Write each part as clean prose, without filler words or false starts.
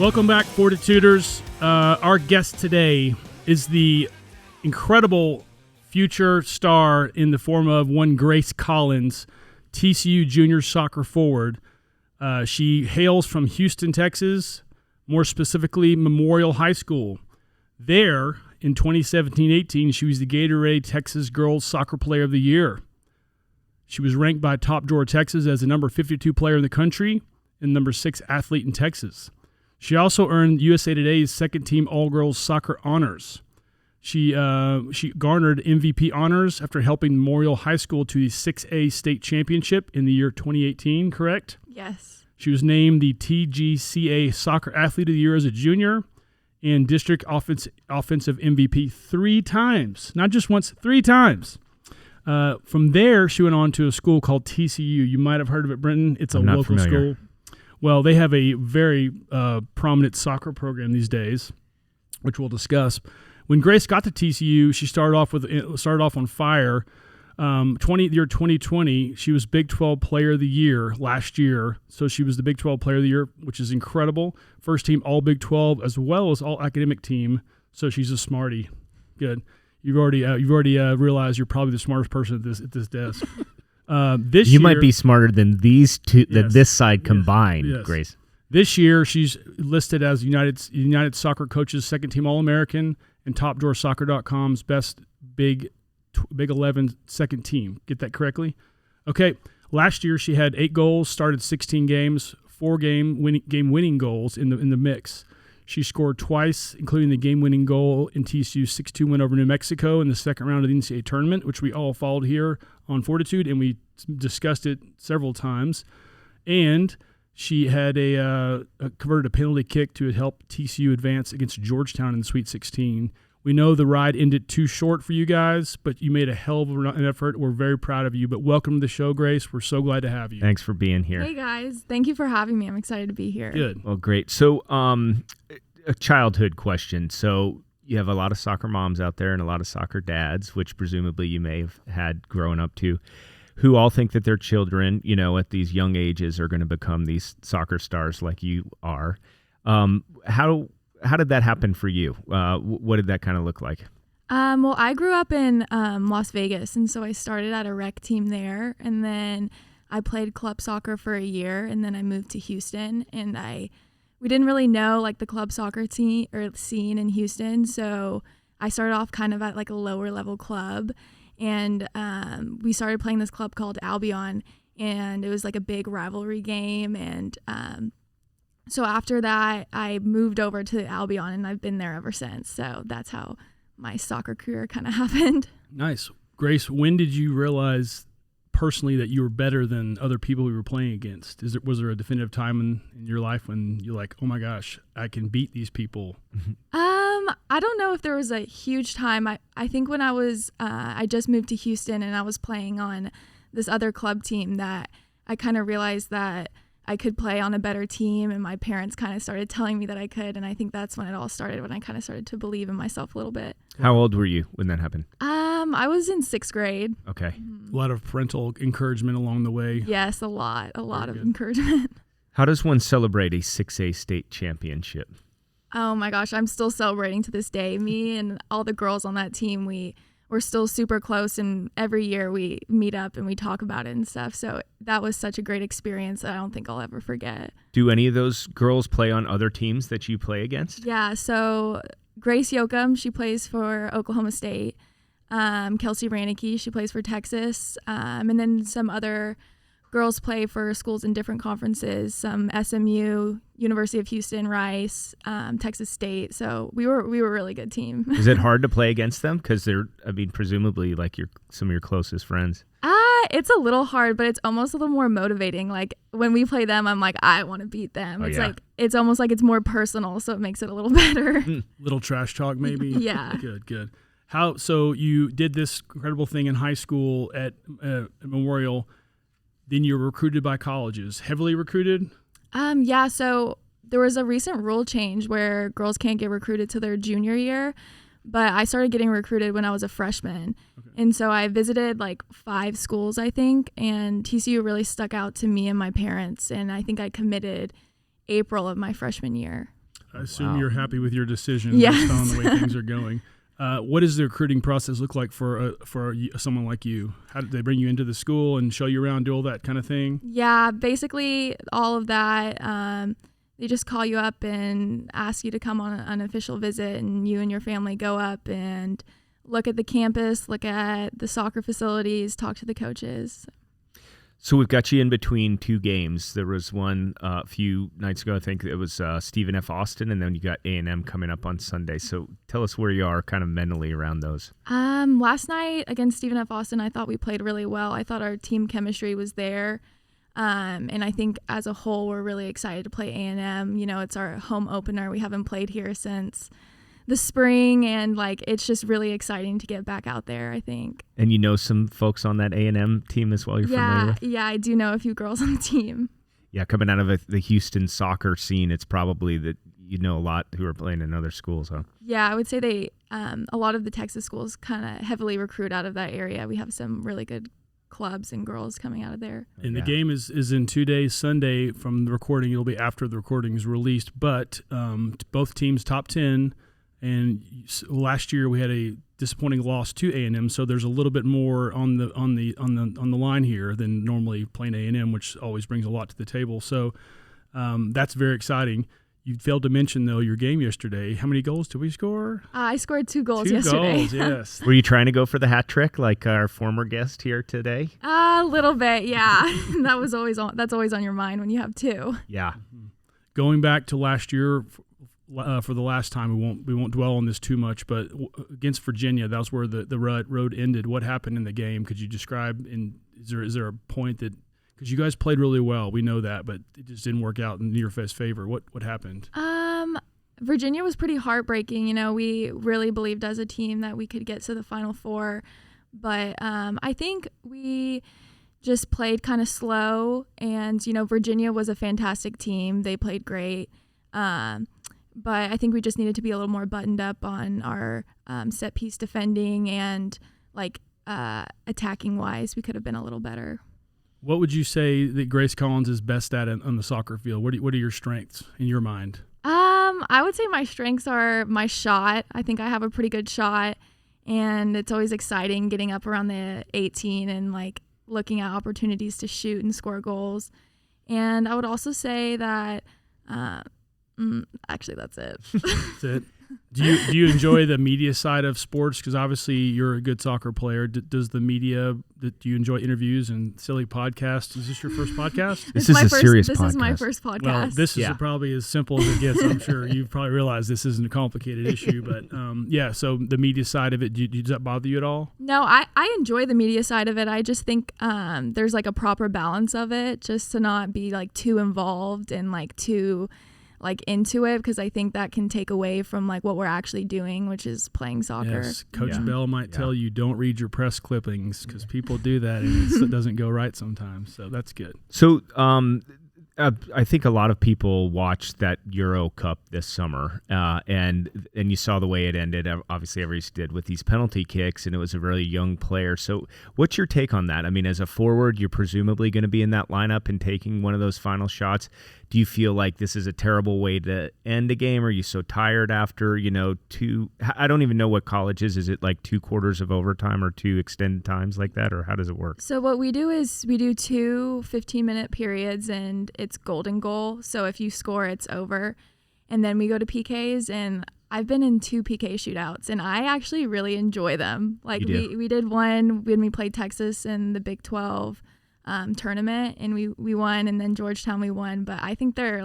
Welcome back, FORTituders. Our guest today is the incredible future star in the form of one Grace Collins, TCU junior soccer forward. She hails from Houston, Texas, more specifically Memorial High School. There, in 2017-18, she was the Gatorade Texas Girls Soccer Player of the Year. She was ranked by Top Drawer Texas as the number 52 player in the country and number 6 athlete in Texas. She also earned USA Today's second-team All-Girls Soccer honors. She garnered MVP honors after helping Memorial High School to the 6A state championship in the year 2018, correct? Yes. She was named the TGCA Soccer Athlete of the Year as a junior and District Offensive MVP 3 times. Not just once, 3 times. From there, she went on to a school called TCU. You might have heard of it, Brenton. It's a local school. Well, they have a very prominent soccer program these days, which we'll discuss. When Grace got to TCU, she started off on fire. Year 2020, she was Big 12 Player of the Year last year. So she was the Big 12 Player of the Year, which is incredible. First team All Big 12 as well as All Academic Team. So she's a smarty. Good. You've already realized you're probably the smartest person at this desk. This year, might be smarter than these two, this side combined, yes. Grace. This year, she's listed as United Soccer Coaches Second Team All-American and TopDrawerSoccer.com's Best Big 11 Second Team. Get that correctly? Okay. Last year, she had 8 goals, started 16 games, 4 game-winning goals in the mix. She scored twice, including the game-winning goal in TCU's 6-2 win over New Mexico in the second round of the NCAA tournament, which we all followed here on FORTitude, and we discussed it several times. And she had converted a penalty kick to help TCU advance against Georgetown in the Sweet 16. We know the ride ended too short for you guys, but you made a hell of an effort. We're very proud of you. But welcome to the show, Grace. We're so glad to have you. Thanks for being here. Hey, guys. Thank you for having me. I'm excited to be here. Good. Well, great. So a childhood question. So you have a lot of soccer moms out there and a lot of soccer dads, which presumably you may have had growing up too, who all think that their children, at these young ages are going to become these soccer stars like you are. How did that happen for you? What did that kind of look like? Well, I grew up in Las Vegas, and so I started at a rec team there, and then I played club soccer for a year, and then I moved to Houston, and we didn't really know like the club soccer scene in Houston, so I started off kind of at like a lower level club, and we started playing this club called Albion, and it was like a big rivalry game, and so after that, I moved over to Albion, and I've been there ever since. So that's how my soccer career kind of happened. Nice. Grace, when did you realize personally that you were better than other people you were playing against? Was there a definitive time in your life when you're like, oh my gosh, I can beat these people? I don't know if there was a huge time. I think when I just moved to Houston and I was playing on this other club team that I kind of realized that I could play on a better team, and my parents kind of started telling me that I could, and I think that's when it all started, when I kind of started to believe in myself a little bit. How old were you when that happened? I was in 6th grade. Okay. A lot of parental encouragement along the way. Yes, a lot of encouragement. How does one celebrate a 6A state championship? Oh my gosh, I'm still celebrating to this day. Me and all the girls on that team, we're still super close, and every year we meet up and we talk about it and stuff. So that was such a great experience that I don't think I'll ever forget. Do any of those girls play on other teams that you play against? Yeah, so Grace Yoakum, she plays for Oklahoma State. Kelsey Ranicky, she plays for Texas. And then some other girls play for schools in different conferences, some SMU, University of Houston, Rice, Texas State. So we were a really good team. Is it hard to play against them? Because they're, presumably like some of your closest friends. It's a little hard, but it's almost a little more motivating. Like when we play them, I'm like, I want to beat them. It's almost like it's more personal, so it makes it a little better. Little trash talk, maybe. Yeah. Good. So you did this incredible thing in high school at Memorial. Then you were recruited by colleges. Heavily recruited? Yeah, so there was a recent rule change where girls can't get recruited to their junior year, but I started getting recruited when I was a freshman. Okay. And so I visited like 5 schools, I think, and TCU really stuck out to me and my parents, and I think I committed April of my freshman year. I assume you're happy with your decision Yes. based on the way things are going. What does the recruiting process look like for someone like you? How did they bring you into the school and show you around, do all that kind of thing? Yeah, basically all of that. They just call you up and ask you to come on an official visit, and you and your family go up and look at the campus, look at the soccer facilities, talk to the coaches. So we've got you in between two games. There was one a few nights ago, I think it was Stephen F. Austin, and then you got A&M coming up on Sunday. So tell us where you are kind of mentally around those. Last night against Stephen F. Austin, I thought we played really well. I thought our team chemistry was there. And I think as a whole, we're really excited to play A&M. You know, it's our home opener. We haven't played here since the spring, and it's just really exciting to get back out there, I think. And you know some folks on that A&M team as well you're familiar with? Yeah, I do know a few girls on the team. Yeah, coming out of the Houston soccer scene, it's probably that you know a lot who are playing in other schools, huh? Yeah, I would say they a lot of the Texas schools kind of heavily recruit out of that area. We have some really good clubs and girls coming out of there. And the game is in 2 days. Sunday from the recording, it'll be after the recording is released. But both teams top 10. And last year we had a disappointing loss to A&M, so there's a little bit more on the line here than normally playing A&M, which always brings a lot to the table. So that's very exciting. You failed to mention, though, your game yesterday. How many goals did we score? I scored 2 goals yesterday. 2 goals, yes. Were you trying to go for the hat trick like our former guest here today? A little bit, yeah. That's always on your mind when you have 2. Yeah. Going back to last year, for the last time, we won't dwell on this too much, but against Virginia, that was where the road ended. What happened in the game? Could you describe? Is there a point that, because you guys played really well, we know that, but it just didn't work out in your favor. What happened? Virginia was pretty heartbreaking. You know, we really believed as a team that we could get to the Final Four, but I think we just played kind of slow. And you know, Virginia was a fantastic team; they played great. But I think we just needed to be a little more buttoned up on our set piece defending, and attacking wise, we could have been a little better. What would you say that Grace Collins is best at on the soccer field? What are your strengths in your mind? I would say my strengths are my shot. I think I have a pretty good shot, and it's always exciting getting up around the 18 and looking at opportunities to shoot and score goals. And I would also say that actually that's it. That's it. Do you enjoy the media side of sports? Because obviously you're a good soccer player. Does the media, do you enjoy interviews and silly podcasts? Is this your first podcast? This is serious podcast. This is my first podcast. Well, this is probably as simple as it gets. I'm sure you probably realize this isn't a complicated issue. But so the media side of it, does that bother you at all? No, I enjoy the media side of it. I just think there's a proper balance of it, just to not be too involved and too into it, because I think that can take away from what we're actually doing, which is playing soccer. Yes, Coach Bell might tell you don't read your press clippings, because people do that and it doesn't go right sometimes. So that's good. So I think a lot of people watched that Euro Cup this summer, and you saw the way it ended. Obviously, everybody did with these penalty kicks, and it was a really young player. So what's your take on that? I mean, as a forward, you're presumably going to be in that lineup and taking one of those final shots. Do you feel like this is a terrible way to end a game? Are you so tired after, I don't even know what college is. Is it 2 quarters of overtime or 2 extended times like that, or how does it work? So what we do is we do 2 15-minute periods, and it's golden goal. So if you score, it's over. And then we go to PKs, and I've been in 2 PK shootouts, and I actually really enjoy them. We did one when we played Texas in the Big 12 tournament, and we won, and then Georgetown we won. But I think they're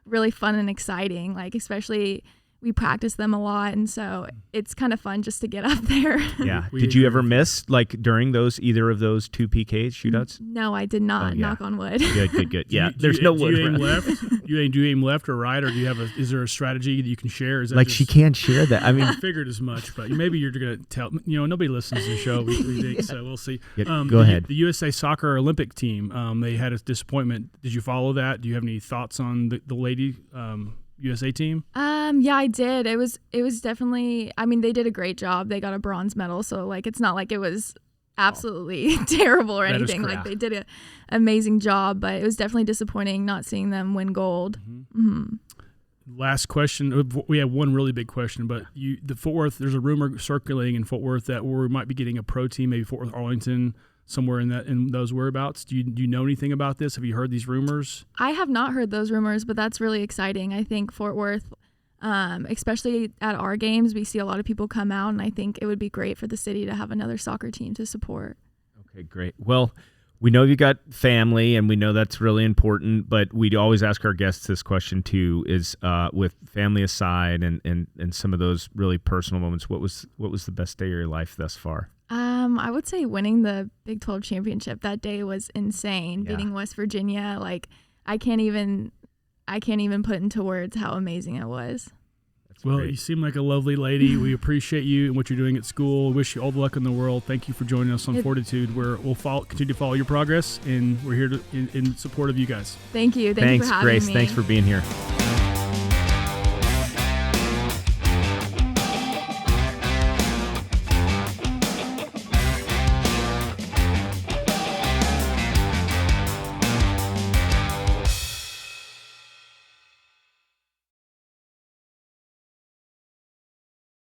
really fun and exciting, especially we practice them a lot, and so it's kind of fun just to get up there. Yeah. Did you ever miss during either of those 2 PK shootouts? No, I did not. Knock on wood. Good. Yeah. There's no wood. Do you aim left? Do you aim left or right, or is there a strategy that you can share? Is that she can't share that. I mean, I figured as much, but maybe you're going to tell. Nobody listens to the show. We think so. We'll see. Go ahead. The USA Soccer Olympic team. They had a disappointment. Did you follow that? Do you have any thoughts on the lady USA team? Yeah, I did. It was definitely, they did a great job. They got a bronze medal, so it's not like it was absolutely terrible or anything. They did an amazing job, but it was definitely disappointing not seeing them win gold. Mm-hmm. Last question. We have one really big question, but the Fort Worth, there's a rumor circulating in Fort Worth that we might be getting a pro team, maybe Fort Worth Arlington, somewhere in those whereabouts. Do you know anything about this? Have you heard these rumors? I have not heard those rumors, but that's really exciting. I think Fort Worth, especially at our games, we see a lot of people come out, and I think it would be great for the city to have another soccer team to support. Okay, great. Well, we know you got family, and we know that's really important, but we always ask our guests this question too, is with family aside and some of those really personal moments, what was the best day of your life thus far? I would say winning the Big 12 championship. That day was insane. Yeah. Beating West Virginia, like I can't even put into words how amazing it was. That's Well, great. you seem like a lovely lady. We appreciate you and what you're doing at school. Wish you all the luck in the world. Thank you for joining us on FORTitude, where we'll continue to follow your progress, and we're here in support of you guys. Thank you. Thank you Thanks, for having Grace. me. Thanks for being here.